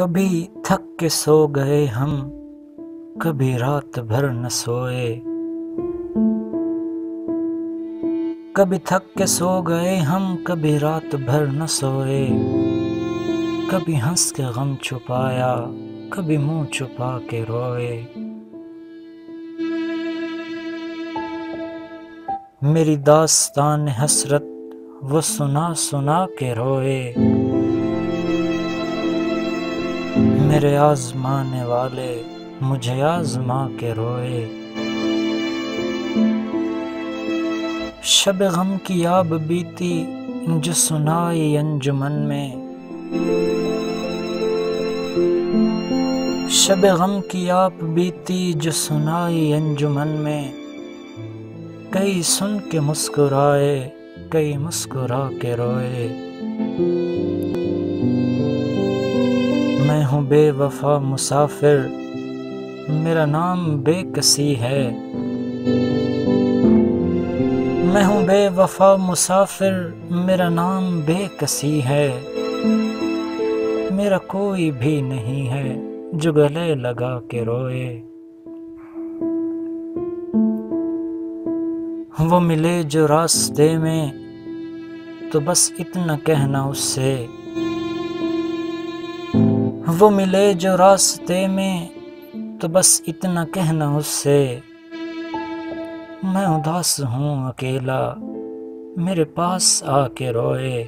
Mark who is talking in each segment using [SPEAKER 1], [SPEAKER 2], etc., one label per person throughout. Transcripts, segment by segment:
[SPEAKER 1] کبھی تھک کے سو گئے ہم، کبھی رات بھر نہ سوئے۔ کبھی تھک کے سو گئے ہم، کبھی رات بھر نہ سوئے۔ کبھی ہنس کے غم چھپایا، کبھی منہ چھپا کے روئے۔ میری داستان حسرت وہ سنا سنا کے روئے۔ میرے آزمانے والے مجھے آزما کے روئے۔ شب غم کی آب بیتی جو سنائی انجمن میں۔ شب غم کی آب بیتی جو سنائی انجمن میں۔ کئی سن کے مسکرائے، کئی مسکرا کے روئے۔ میں ہوں بے وفا مسافر، میرا نام بے کسی ہے۔ میں ہوں بے وفا مسافر، میرا نام بے کسی ہے۔ میرا کوئی بھی نہیں ہے جو گلے لگا کے روئے۔ وہ ملے جو راستے میں تو بس اتنا کہنا اس سے۔ وہ ملے جو راستے میں تو بس اتنا کہنا اس سے۔ میں اداس ہوں اکیلا، میرے پاس آ کے روئے۔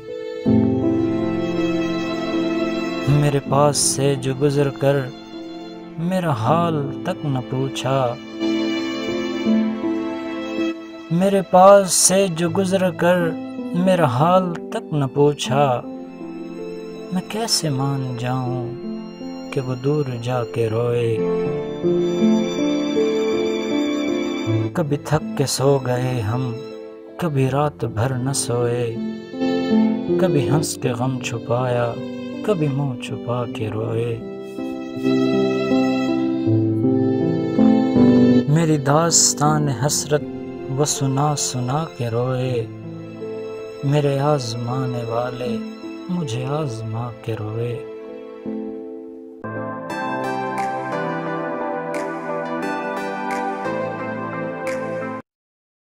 [SPEAKER 1] میرے پاس سے جو گزر کر میرا حال تک نہ پوچھا۔ میرے پاس سے جو گزر کر میرا حال تک نہ پوچھا۔ میں کیسے مان جاؤں کہ وہ دور جا کے روئے۔ کبھی تھک کے سو گئے ہم، کبھی رات بھر نہ سوئے۔ کبھی ہنس کے غم چھپایا، کبھی منہ چھپا کے روئے۔ میری داستان حسرت وہ سنا سنا کے روئے۔ میرے آزمانے والے مجھے آزما کے روئے۔